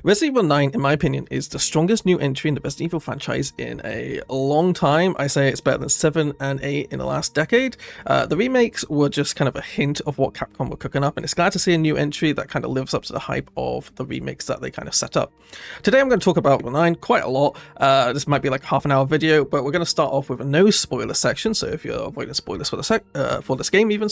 Resident Evil 9, in my opinion, is the strongest new entry in the Resident Evil franchise in a long time. I say it's better than 7 and 8 in the last decade. The remakes were just kind of a hint of what Capcom were cooking up, and it's glad to see a new entry that kind of lives up to the hype of the remakes that they kind of set up. Today I'm going to talk about 9 quite a lot. This might be like a half-an-hour video, but we're going to start off with a no spoiler section, so if you're avoiding spoilers for this game even,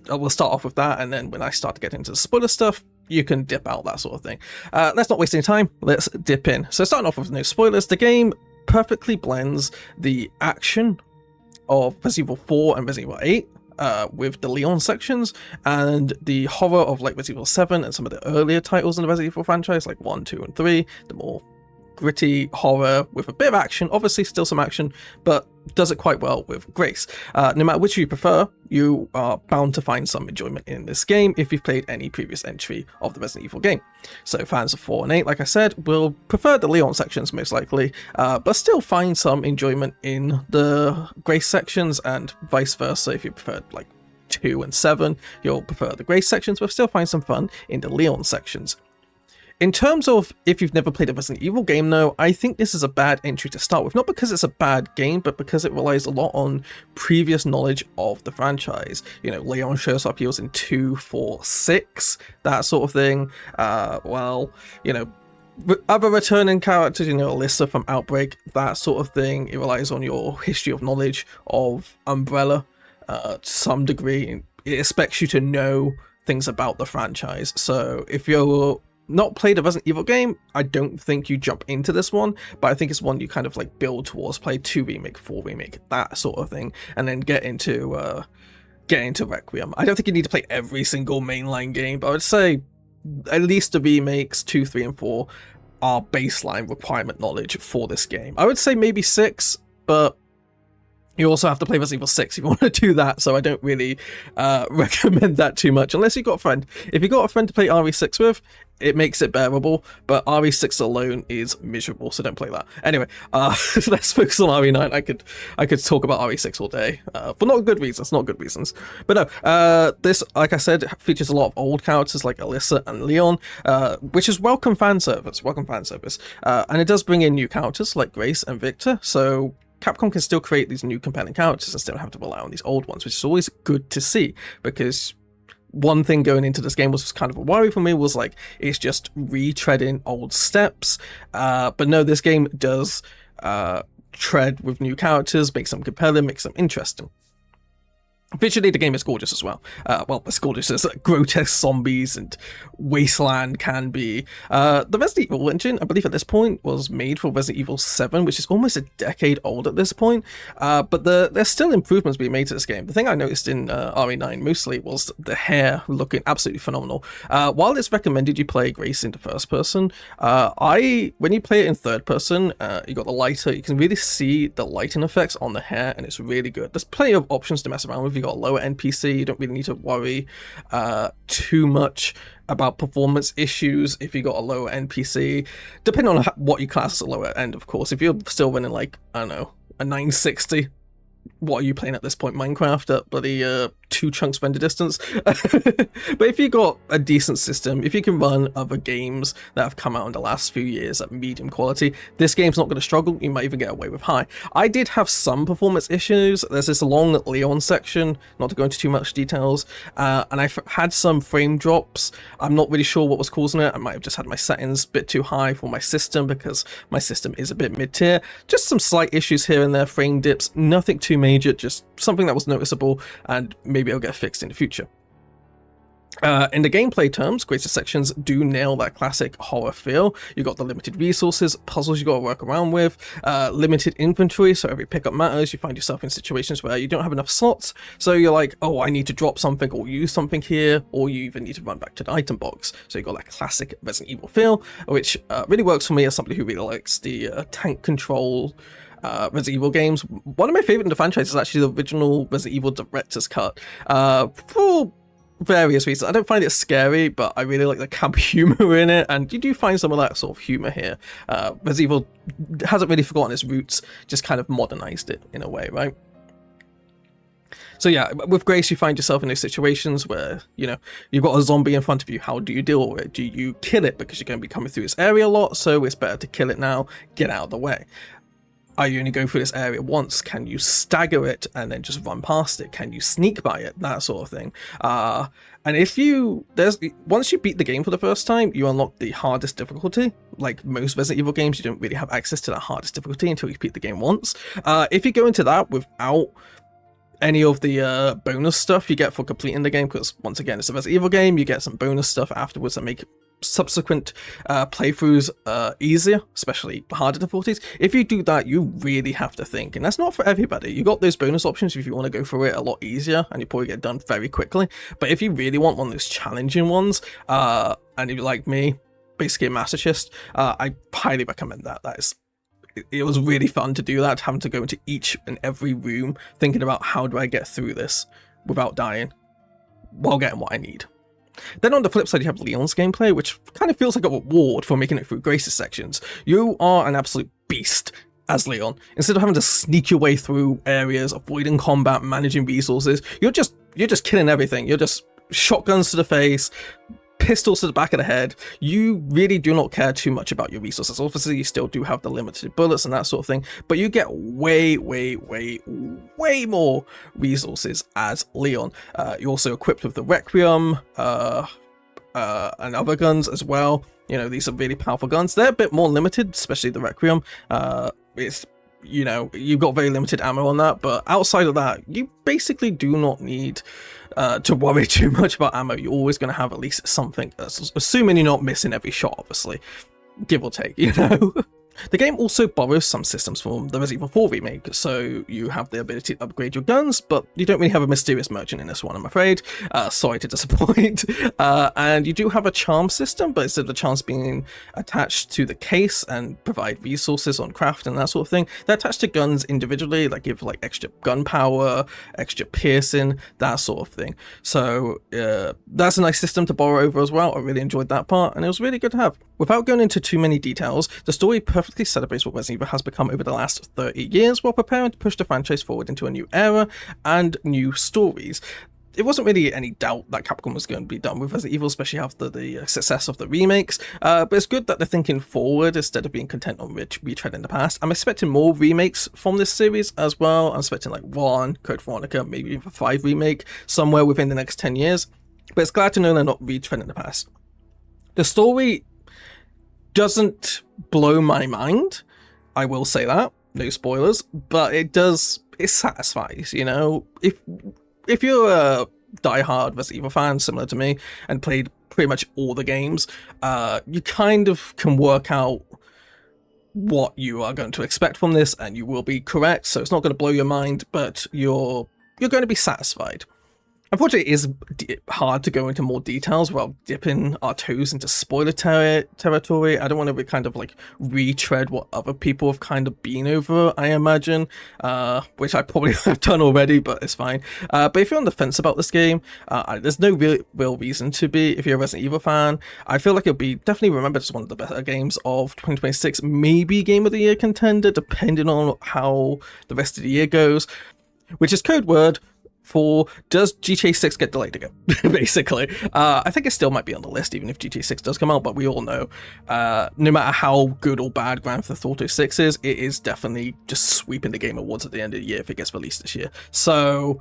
we'll start off with that, and then when I start to get into the spoiler stuff, you can dip out, that sort of thing. Let's not waste any time, let's dip in. So starting off with no spoilers, the game perfectly blends the action of Resident Evil 4 and Resident Evil 8 with the Leon sections, and the horror of like Resident Evil 7 and some of the earlier titles in the Resident Evil franchise, like 1, 2, and 3, the more gritty horror with a bit of action, obviously still some action, but does it quite well with grace. No matter which you prefer, you are bound to find some enjoyment in this game if you've played any previous entry of the Resident Evil game. So fans of 4 and 8, like I said, will prefer the Leon sections most likely, but still find some enjoyment in the grace sections, and vice versa. If you prefer like 2 and 7, you'll prefer the grace sections, but still find some fun in the Leon sections. In terms of if you've never played a Resident Evil game though, I think this is a bad entry to start with. Not because it's a bad game, but because it relies a lot on previous knowledge of the franchise. You know, Leon shows up, he was in 2, 4, 6, that sort of thing. Other returning characters, Alyssa from Outbreak, that sort of thing. It relies on your history of knowledge of Umbrella to some degree. It expects you to know things about the franchise. So if you're not played a Resident Evil game, I don't think you jump into this one, but I think it's one you kind of like build towards, play 2 remake, 4 remake, that sort of thing, and then get into Requiem. I don't think you need to play every single mainline game, but I would say at least the remakes 2, 3, and 4 are baseline requirement knowledge for this game. I would say maybe 6, but you also have to play Resident Evil 6 if you want to do that, so I don't really recommend that too much, unless you've got a friend. If you've got a friend to play RE6 with, it makes it bearable, but RE6 alone is miserable, so don't play that. Anyway, let's focus on RE9. I could talk about RE6 all day, for not good reasons, But no, this, like I said, features a lot of old characters like Alyssa and Leon, which is welcome fan service, and it does bring in new characters like Grace and Victor, so Capcom can still create these new compelling characters and still have to rely on these old ones, which is always good to see, because one thing going into this game was kind of a worry for me, was like, it's just retreading old steps, but no, this game does tread with new characters, makes them compelling, makes them interesting. Visually, the game is gorgeous as well. It's gorgeous as grotesque zombies and wasteland can be. The Resident Evil engine, I believe at this point, was made for Resident Evil 7, which is almost a decade old at this point. But there's still improvements being made to this game. The thing I noticed in RE9 mostly was the hair looking absolutely phenomenal. While it's recommended you play Grace into first person, when you play it in third person, you got the lighter, you can really see the lighting effects on the hair, and it's really good. There's plenty of options to mess around with. You got a lower NPC, you don't really need to worry too much about performance issues if you got a lower NPC, depending on what you class as a lower end, of course. If you're still running like, I don't know, a 960, what are you playing at this point? Minecraft at bloody 2 chunks render distance? But if you got a decent system, if you can run other games that have come out in the last few years at medium quality, this game's not going to struggle. You might even get away with high. I did have some performance issues. There's this long Leon section, not to go into too much details, and I've had some frame drops. I'm not really sure what was causing it. I might have just had my settings a bit too high for my system, because my system is a bit mid-tier. Just some slight issues here and there, frame dips, nothing too major, just something that was noticeable, and maybe it'll get fixed in the future. In the gameplay terms, greater sections do nail that classic horror feel. You got the limited resources, puzzles you got to work around with, limited inventory, so every pickup matters. You find yourself in situations where you don't have enough slots, so you're like, oh, I need to drop something or use something here, or you even need to run back to the item box. So you got that classic Resident Evil feel, which really works for me as somebody who really likes the tank control Resident Evil games. One of my favorite in the franchise is actually the original Resident Evil Director's Cut. For various reasons. I don't find it scary, but I really like the camp humor in it, and you do find some of that sort of humor here. Resident Evil hasn't really forgotten its roots, just kind of modernized it in a way, right? So yeah, with Grace, you find yourself in those situations where, you know, you've got a zombie in front of you. How do you deal with it? Do you kill it because you're going to be coming through this area a lot, so it's better to kill it now, get out of the way? Are you only going through this area once? Can you stagger it and then just run past it? Can you sneak by it? That sort of thing. And if you, once you beat the game for the first time, you unlock the hardest difficulty. Like most Resident Evil games, you don't really have access to that hardest difficulty until you beat the game once. If you go into that without any of the bonus stuff you get for completing the game, because once again, it's a Resident Evil game, you get some bonus stuff afterwards that make subsequent playthroughs easier, especially harder difficulties. If you do that, you really have to think, and that's not for everybody. You got those bonus options if you want to go through it a lot easier, and you probably get done very quickly. But if you really want one of those challenging ones, and if you're like me, basically a masochist, I highly recommend that. It was really fun to do that, having to go into each and every room, thinking about how do I get through this without dying, while getting what I need. Then on the flip side, you have Leon's gameplay, which kind of feels like a reward for making it through Grace's sections. You are an absolute beast as Leon. Instead of having to sneak your way through areas, avoiding combat, managing resources, you're just killing everything. You're just shotguns to the face, pistols to the back of the head. You really do not care too much about your resources. Obviously, you still do have the limited bullets and that sort of thing, but you get way more resources as Leon. You're also equipped with the Requiem and other guns as well. You know, these are really powerful guns. They're a bit more limited, especially the Requiem. It's, you know, you've got very limited ammo on that, but outside of that, you basically do not need to worry too much about ammo. You're always going to have at least something, assuming you're not missing every shot, obviously, give or take, you know. The game also borrows some systems from the Resident Evil 4 remake, so you have the ability to upgrade your guns, but you don't really have a mysterious merchant in this one, I'm afraid. Sorry to disappoint. And you do have a charm system, but instead of the charms being attached to the case and provide resources on craft and that sort of thing, they're attached to guns individually, like give like extra gun power, extra piercing, that sort of thing. So that's a nice system to borrow over as well. I really enjoyed that part, and it was really good to have. Without going into too many details, the story perfectly celebrates what Resident Evil has become over the last 30 years while preparing to push the franchise forward into a new era and new stories. It wasn't really any doubt that Capcom was going to be done with Resident Evil, especially after the success of the remakes, but it's good that they're thinking forward instead of being content on retreading the past. I'm expecting more remakes from this series as well. I'm expecting like 1, Code Veronica, maybe even 5 remake somewhere within the next 10 years, but it's glad to know they're not retreading the past. The story doesn't blow my mind, I will say that, no spoilers, but it satisfies, you know. If you're a diehard Resident Evil fan similar to me and played pretty much all the games, you kind of can work out what you are going to expect from this, and you will be correct, so it's not going to blow your mind, but you're going to be satisfied. Unfortunately, it is hard to go into more details while dipping our toes into spoiler territory. I don't want to kind of like retread what other people have kind of been over, I imagine, which I probably have done already, but it's fine. But if you're on the fence about this game, there's no real reason to be. If you're a Resident Evil fan, I feel like it'll be definitely remembered as one of the better games of 2026, maybe Game of the Year contender, depending on how the rest of the year goes, which is code word for does GTA 6 get delayed again, basically. I think it still might be on the list even if GTA 6 does come out, but we all know no matter how good or bad Grand Theft Auto 6 is, it is definitely just sweeping the Game Awards at the end of the year if it gets released this year. So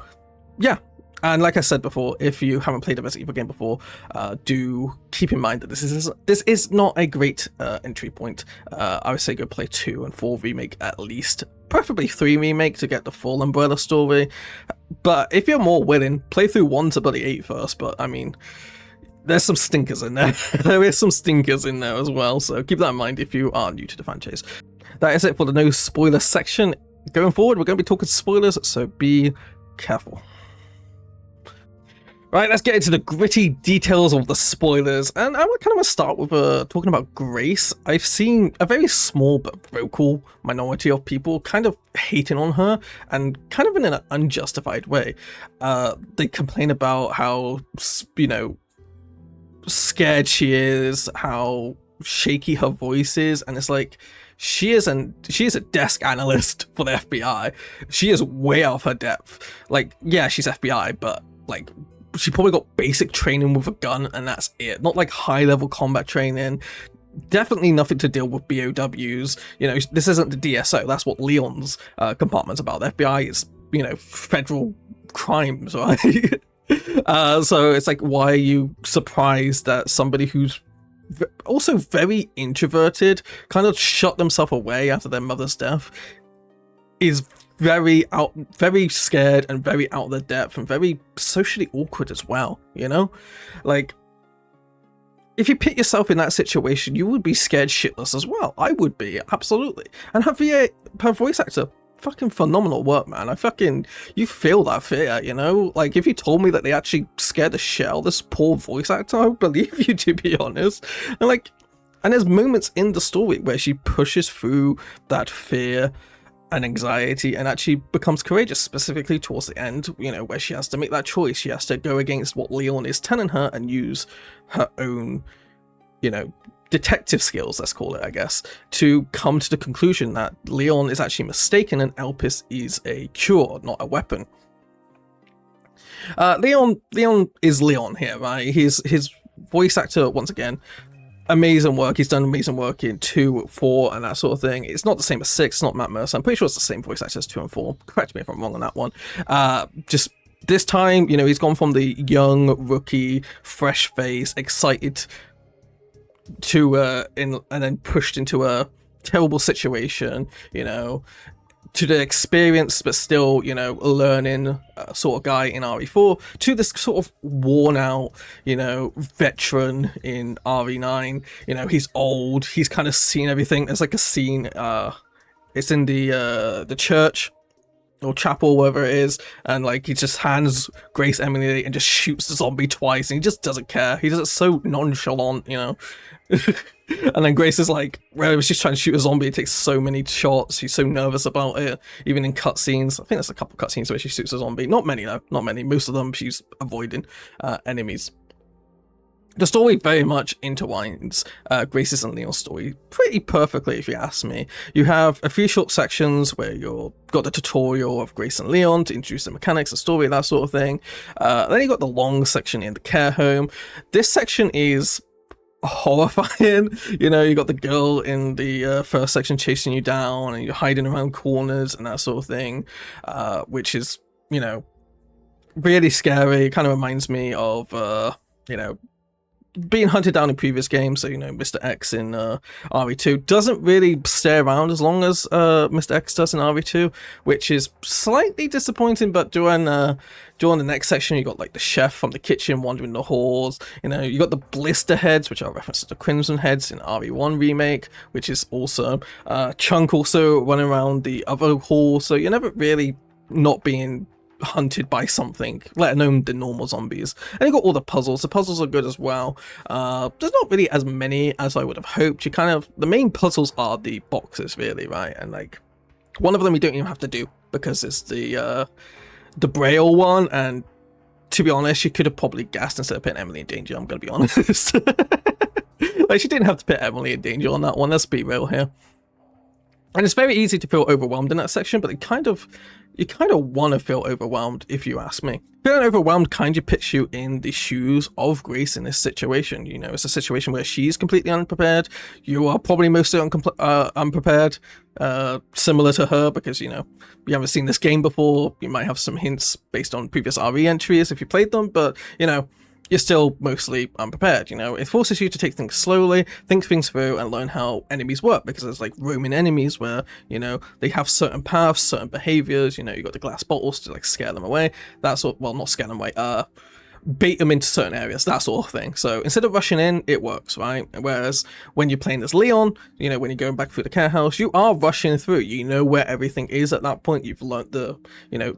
yeah, and like I said before, if you haven't played a Resident Evil game before, do keep in mind that this is not a great entry point. I would say go play 2 and 4 remake at least, preferably 3 remake to get the full umbrella story. But if you're more willing, play through 1 to bloody 8 first. But I mean, there's some stinkers in there. There is some stinkers in there as well, so keep that in mind if you are new to the franchise. That is it for the no spoiler section. Going forward, we're going to be talking spoilers, so be careful. Right, let's get into the gritty details of the spoilers, and I kind of want to start with talking about Grace. I've seen a very small but vocal minority of people kind of hating on her, and kind of in an unjustified way. They complain about how, you know, scared she is, how shaky her voice is, and it's like she is a desk analyst for the FBI. She is way out of her depth. Like, yeah, she's FBI, but like she probably got basic training with a gun and that's it. Not like high level combat training. Definitely nothing to deal with BOWs. You know, this isn't the DSO. That's what Leon's compartment's about. The FBI is, you know, federal crimes, right? So it's like, why are you surprised that somebody who's also very introverted, kind of shut themselves away after their mother's death, is very scared and very out of their depth and very socially awkward as well, you know? Like, if you put yourself in that situation, you would be scared shitless as well. I would be, absolutely. And her voice actor, fucking phenomenal work, man. You feel that fear, you know? Like, if you told me that they actually scared the shit out of this poor voice actor, I would believe you, to be honest. And there's moments in the story where she pushes through that fear and anxiety and actually becomes courageous, specifically towards the end, you know, where she has to make that choice. She has to go against what Leon is telling her and use her own, you know, detective skills, let's call it, I guess, to come to the conclusion that Leon is actually mistaken and Elpis is a cure, not a weapon. Leon is Leon here, right? His voice actor, once again, amazing work. He's done amazing work in 2, 4, and that sort of thing. It's not the same as 6, it's not Matt Mercer. I'm pretty sure it's the same voice actor as 2 and 4. Correct me if I'm wrong on that one. Just this time, you know, he's gone from the young, rookie, fresh face, excited to and then pushed into a terrible situation, you know, to the experienced but still, you know, learning sort of guy in RE4, to this sort of worn out, you know, veteran in RE9. You know, he's old, he's kind of seen everything. There's like a scene, it's in the church or chapel, wherever it is, and like he just hands Grace Emily and just shoots the zombie twice, and he just doesn't care. He does it so nonchalant, you know. And then Grace is like, whenever she's trying to shoot a zombie, it takes so many shots. She's so nervous about it, even in cutscenes. I think there's a couple cutscenes where she shoots a zombie. Not many though, not many. Most of them she's avoiding enemies. The story very much intertwines Grace's and Leon's story pretty perfectly, if you ask me. You have a few short sections where you've got the tutorial of Grace and Leon to introduce the mechanics, the story, that sort of thing. Then you got the long section in the care home. This section is horrifying. You know, you got the girl in the first section chasing you down, and you're hiding around corners and that sort of thing, which is, you know, really scary. It kind of reminds me of, you know, being hunted down in previous games. So, you know, Mr. X in RE2 doesn't really stay around as long as Mr. X does in RE2, which is slightly disappointing. But during the next section, you got like the chef from the kitchen wandering the halls. You know, you got the blister heads, which are references to Crimson Heads in RE1 remake, which is awesome. Chunk also running around the other hall, so you're never really not being hunted by something, let alone the normal zombies. And you got all the puzzles. The puzzles are good as well. There's not really as many as I would have hoped. The main puzzles are the boxes, really, right? And like one of them you don't even have to do because it's the Braille one, and to be honest, you could have probably gassed instead of putting Emily in danger. I'm gonna be honest. Like, she didn't have to put Emily in danger on that one, let's be real here. And it's very easy to feel overwhelmed in that section, but you kind of want to feel overwhelmed, if you ask me. Feeling overwhelmed kind of puts you in the shoes of Grace in this situation. You know, it's a situation where she's completely unprepared. You are probably mostly unprepared, similar to her, because, you know, you haven't seen this game before. You might have some hints based on previous RE entries if you played them, but, you know, you're still mostly unprepared. You know, it forces you to take things slowly, think things through, and learn how enemies work, because there's like roaming enemies where, you know, they have certain paths, certain behaviors. You know, you got the glass bottles to like scare them away. Well, not scare them away, bait them into certain areas, that sort of thing. So instead of rushing in, it works, right? Whereas when you're playing as Leon, you know, when you're going back through the care house, you are rushing through. You know where everything is at that point. You've learnt the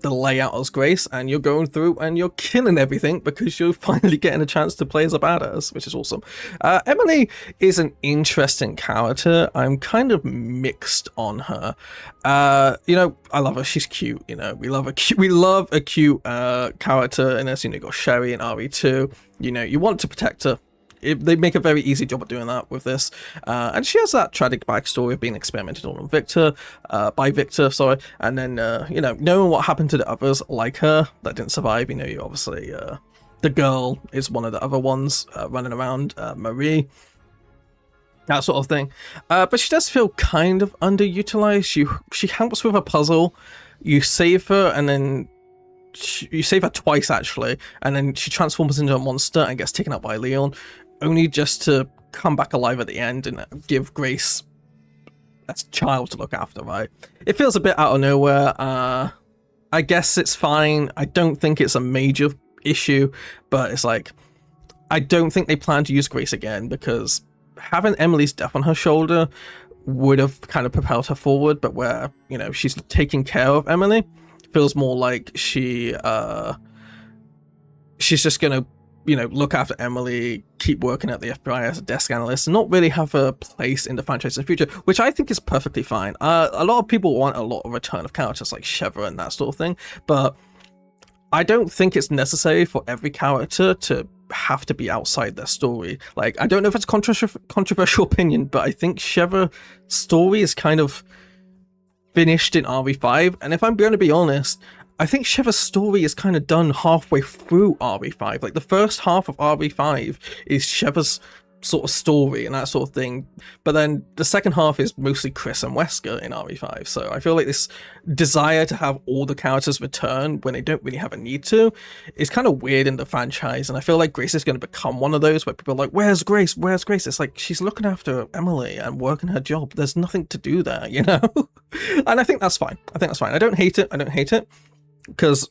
layout as Grace, and you're going through and you're killing everything because you're finally getting a chance to play as a badass, which is awesome. Emily is an interesting character. I'm kind of mixed on her. You know, I love her. She's cute. You know, we love a cute character in this. You know, you got Sherry in RE2. You know, you want to protect her they make a very easy job of doing that with this. And she has that tragic backstory of being experimented on by Victor, sorry. And then, knowing what happened to the others like her that didn't survive, you obviously, the girl is one of the other ones running around, Marie, that sort of thing. But she does feel kind of underutilized. She helps with a puzzle, you save her, and then you save her twice actually, and then she transforms into a monster and gets taken out by Leon, only just to come back alive at the end and give Grace a child to look after, right? It feels a bit out of nowhere. I guess it's fine. I don't think it's a major issue, but it's like, I don't think they plan to use Grace again, because having Emily's death on her shoulder would have kind of propelled her forward, but where, she's taking care of Emily, feels more like she's just gonna, look after Emily, keep working at the FBI as a desk analyst, and not really have a place in the franchise in the future, which I think is perfectly fine. A lot of people want a lot of return of characters like Sheva and that sort of thing, but I don't think it's necessary for every character to have to be outside their story. Like, I don't know if it's a controversial opinion, but I think Sheva's story is kind of finished in RE5, and if I'm going to be honest, I think Sheva's story is kind of done halfway through RE5. Like, the first half of RE5 is Sheva's sort of story and that sort of thing, but then the second half is mostly Chris and Wesker in RE5. So I feel like this desire to have all the characters return when they don't really have a need to is kind of weird in the franchise, and I feel like Grace is going to become one of those where people are like, where's Grace, it's like, she's looking after Emily and working her job, there's nothing to do there, and I think that's fine. I don't hate it because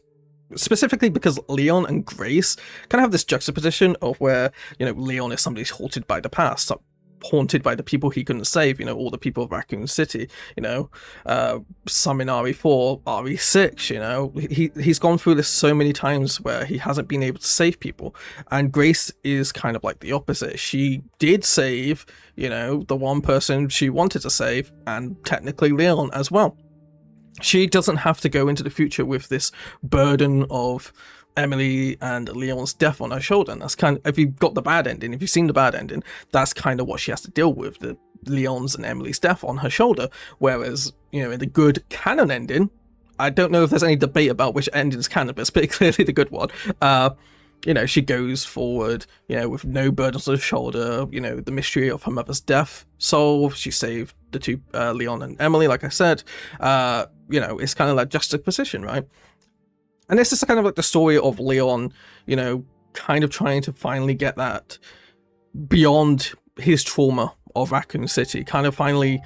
specifically because Leon and Grace kind of have this juxtaposition of where, Leon is somebody who's haunted by the past, haunted by the people he couldn't save, all the people of Raccoon City, some in RE4, RE6, he's gone through this so many times where he hasn't been able to save people. And Grace is kind of like the opposite. She did save, the one person she wanted to save, and technically Leon as well. She doesn't have to go into the future with this burden of Emily and Leon's death on her shoulder. And that's kind of, if you've got the bad ending, if you've seen the bad ending, that's kind of what she has to deal with, the Leon's and Emily's death on her shoulder. Whereas, in the good canon ending, I don't know if there's any debate about which ending is canon, but it's pretty clearly the good one. She goes forward, with no burdens on her shoulder, the mystery of her mother's death solved. She saved the two, Leon and Emily, like I said. It's kind of like juxtaposition, right? And this is kind of like the story of Leon, kind of trying to finally get that beyond his trauma of Raccoon City, kind of finally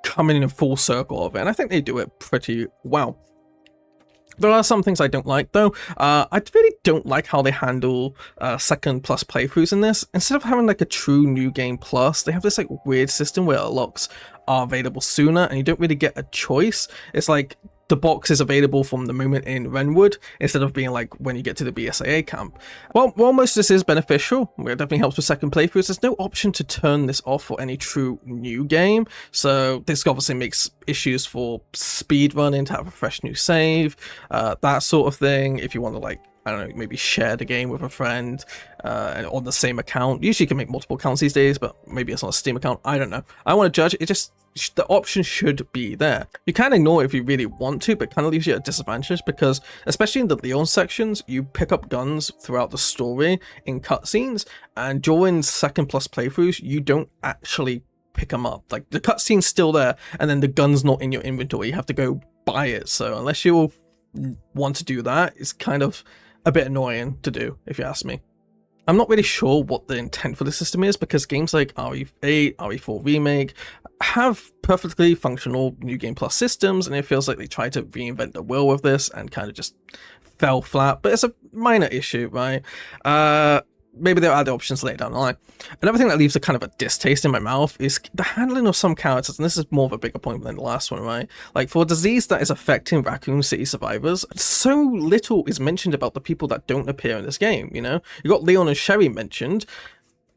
coming in a full circle of it. And I think they do it pretty well. There are some things I don't like, though. I really don't like how they handle second plus playthroughs in this. Instead of having like a true new game plus, they have this like weird system where unlocks are available sooner and you don't really get a choice. It's like the box is available from the moment in Renwood instead of being like when you get to the BSAA camp. Well, while most of this is beneficial, it definitely helps with second playthroughs, there's no option to turn this off for any true new game. So this obviously makes issues for speed running, to have a fresh new save, that sort of thing. If you want to like, I don't know, maybe share the game with a friend and on the same account. Usually you can make multiple accounts these days, but maybe it's not a Steam account. I don't know. I want to judge. The option should be there. You can ignore it if you really want to, but kind of leaves you at a disadvantage because, especially in the Leon sections, you pick up guns throughout the story in cutscenes, and during second plus playthroughs, you don't actually pick them up. Like, the cutscene's still there, and then the gun's not in your inventory. You have to go buy it. So unless you want to do that, it's kind of a bit annoying to do, if you ask me. I'm not really sure what the intent for the system is, because games like RE8, RE4 Remake have perfectly functional New Game Plus systems, and it feels like they tried to reinvent the wheel with this and kind of just fell flat, but it's a minor issue, right? Maybe there are other options later down the line. Another thing that leaves a kind of a distaste in my mouth is the handling of some characters, and this is more of a bigger point than the last one, right? Like, for a disease that is affecting Raccoon City survivors, so little is mentioned about the people that don't appear in this game, You got Leon and Sherry mentioned,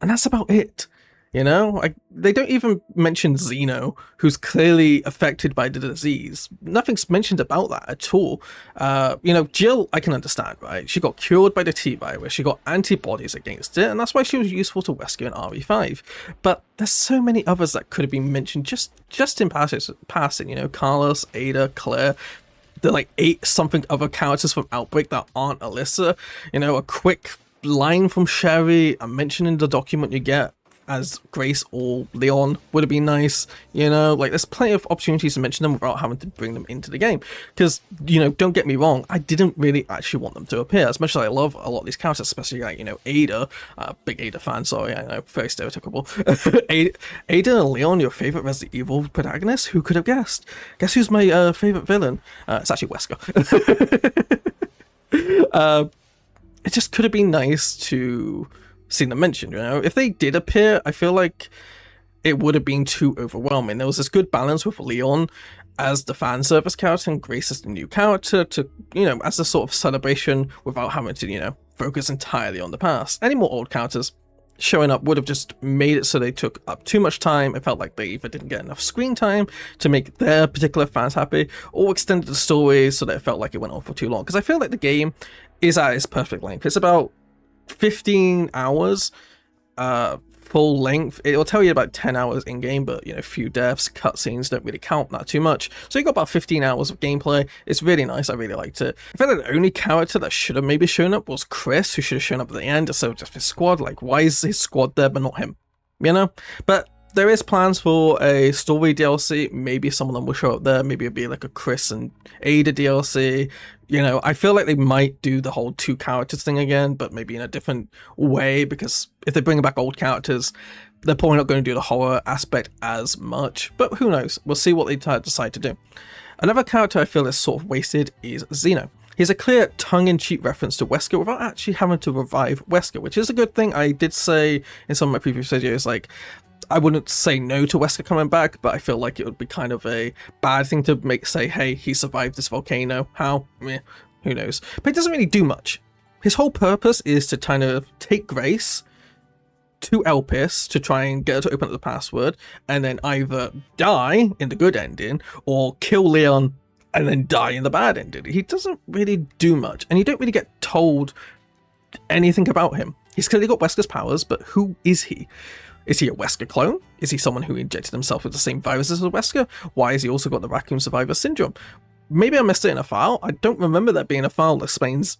and that's about it. You know, like they don't even mention Xeno, who's clearly affected by the disease. Nothing's mentioned about that at all. You know, Jill, I can understand, right? She got cured by the T virus. She got antibodies against it, and that's why she was useful to rescue in RE5. But there's so many others that could have been mentioned just in passing. You know, Carlos, Ada, Claire. The like 8 something other characters from Outbreak that aren't Alyssa. You know, a quick line from Sherry, a mention in the document you get as Grace or Leon would have been nice. You know, like there's plenty of opportunities to mention them without having to bring them into the game. Because, you know, don't get me wrong, I didn't really actually want them to appear. As much as I love a lot of these characters, especially like, you know, Ada, big Ada fan, sorry, I know, very stereotypical. Ada and Leon, your favorite Resident Evil protagonist? Who could have guessed? Guess who's my favorite villain? It's actually Wesker. It just could have been nice to seen them mentioned, you know? If they did appear, I feel like it would have been too overwhelming. There was this good balance with Leon as the fan service character and Grace as the new character to, you know, as a sort of celebration without having to, you know, focus entirely on the past. Any more old characters showing up would have just made it so they took up too much time. It felt like they either didn't get enough screen time to make their particular fans happy, or extended the story so that it felt like it went on for too long. Because I feel like the game is at its perfect length. It's about 15 hours full length. It will tell you about 10 hours in game, but you know, few deaths, cutscenes don't really count that too much, so you got about 15 hours of gameplay. It's really nice. I really liked it. I feel like the only character that should have maybe shown up was Chris, who should have shown up at the end instead of just his squad. Like, why is his squad there but not him, you know? But there is plans for a story DLC. Maybe some of them will show up there. Maybe it'll be like a Chris and Ada DLC. You know, I feel like they might do the whole 2 characters thing again, but maybe in a different way, because if they bring back old characters, they're probably not going to do the horror aspect as much. But who knows? We'll see what they decide to do. Another character I feel is sort of wasted is Xeno. He's a clear tongue-in-cheek reference to Wesker without actually having to revive Wesker, which is a good thing. I did say in some of my previous videos, like, I wouldn't say no to Wesker coming back, but I feel like it would be kind of a bad thing to say, hey, he survived this volcano. How? Meh, who knows? But it doesn't really do much. His whole purpose is to kind of take Grace to Elpis to try and get her to open up the password, and then either die in the good ending, or kill Leon and then die in the bad ending. He doesn't really do much, and you don't really get told anything about him. He's clearly got Wesker's powers, but who is he? Is he a Wesker clone? Is he someone who injected himself with the same virus as a Wesker? Why has he also got the Raccoon Survivor Syndrome? Maybe I missed it in a file. I don't remember there being a file that explains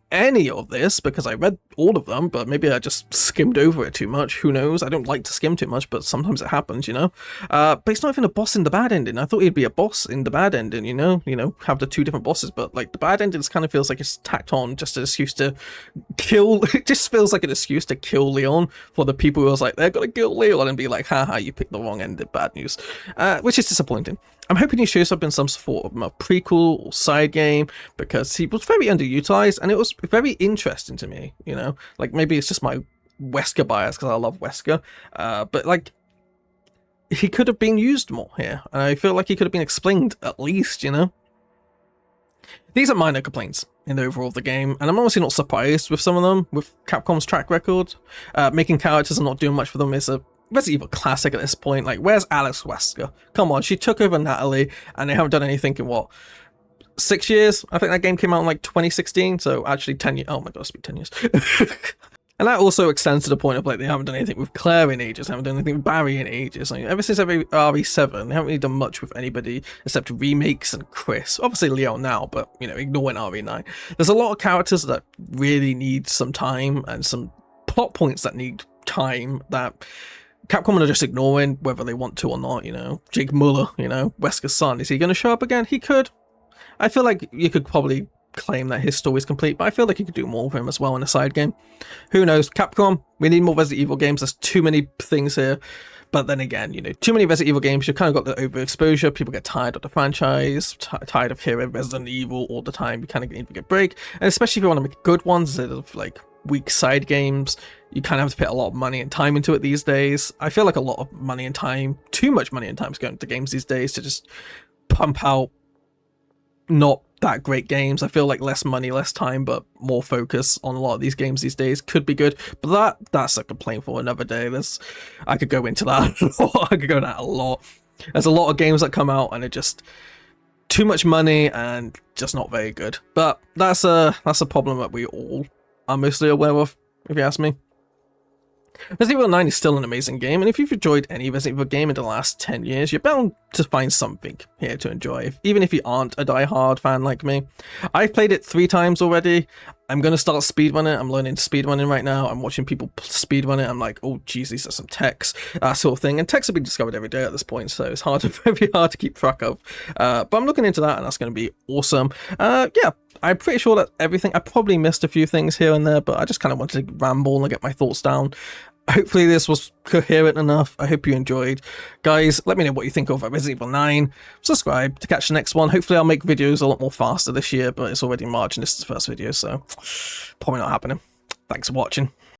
any of this, because I read all of them, but maybe I just skimmed over it too much. Who knows? I don't like to skim too much, but sometimes it happens, you know? But he's not even a boss in the bad ending. I thought he'd be a boss in the bad ending, you know? Have the 2 different bosses, but like the bad ending kind of feels like it's tacked on just an excuse to kill. It just feels like an excuse to kill Leon for the people who was like, they're gonna kill Leon, and be like, haha, you picked the wrong ending, bad news. Which is disappointing. I'm hoping he shows up in some sort of a prequel or side game, because he was very underutilized and it was very interesting to me, you know? Like, maybe it's just my Wesker bias because I love Wesker, but like, he could have been used more here. I feel like he could have been explained at least, you know? These are minor complaints in the overall of the game, and I'm honestly not surprised with some of them. With Capcom's track record, making characters and not doing much for them is a Resident Evil classic at this point. Like, where's Alex Wesker? Come on, she took over Natalie, and they haven't done anything in, what, 6 years? I think that game came out in, like, 2016, so actually 10 years. Oh my god, it's been 10 years. And that also extends to the point of, like, they haven't done anything with Claire in ages, haven't done anything with Barry in ages. Like, ever since RE7, they haven't really done much with anybody except remakes and Chris. Obviously Leon now, but, you know, ignoring RE9. There's a lot of characters that really need some time, and some plot points that need time that Capcom are just ignoring, whether they want to or not, you know. Jake Muller, you know, Wesker's son, is he going to show up again? He could. I feel like you could probably claim that his story is complete, but I feel like you could do more with him as well in a side game. Who knows? Capcom, we need more Resident Evil games. There's too many things here. But then again, you know, too many Resident Evil games, you've kind of got the overexposure. People get tired of the franchise, tired of hearing Resident Evil all the time. You kind of need to get a break. And especially if you want to make good ones instead of, like, weak side games, you kind of have to put a lot of money and time into it these days. I feel like a lot of money and time, too much money and time is going into games these days to just pump out not that great games. I feel like less money, less time, but more focus on a lot of these games these days could be good. But that's a complaint for another day. I could go into that. I could go into that a lot. There's a lot of games that come out and it just too much money and just not very good. But that's a problem that we all are mostly aware of, if you ask me. Resident Evil 9 is still an amazing game, and if you've enjoyed any Resident Evil game in the last 10 years, you're bound to find something here to enjoy, even if you aren't a die-hard fan like me. I've played it 3 times already. I'm going to start speedrunning it. I'm learning speedrunning right now. I'm watching people speedrun it. I'm like, oh geez, these are some techs, that sort of thing. And techs have been discovered every day at this point, so it's very hard to keep track of. But I'm looking into that, and that's going to be awesome. Yeah, I'm pretty sure that everything, I probably missed a few things here and there, but I just kind of wanted to ramble and get my thoughts down. Hopefully this was coherent enough. I hope you enjoyed. Guys, let me know what you think of Resident Evil 9. Subscribe to catch the next one. Hopefully I'll make videos a lot more faster this year, but it's already March and this is the first video, so probably not happening. Thanks for watching.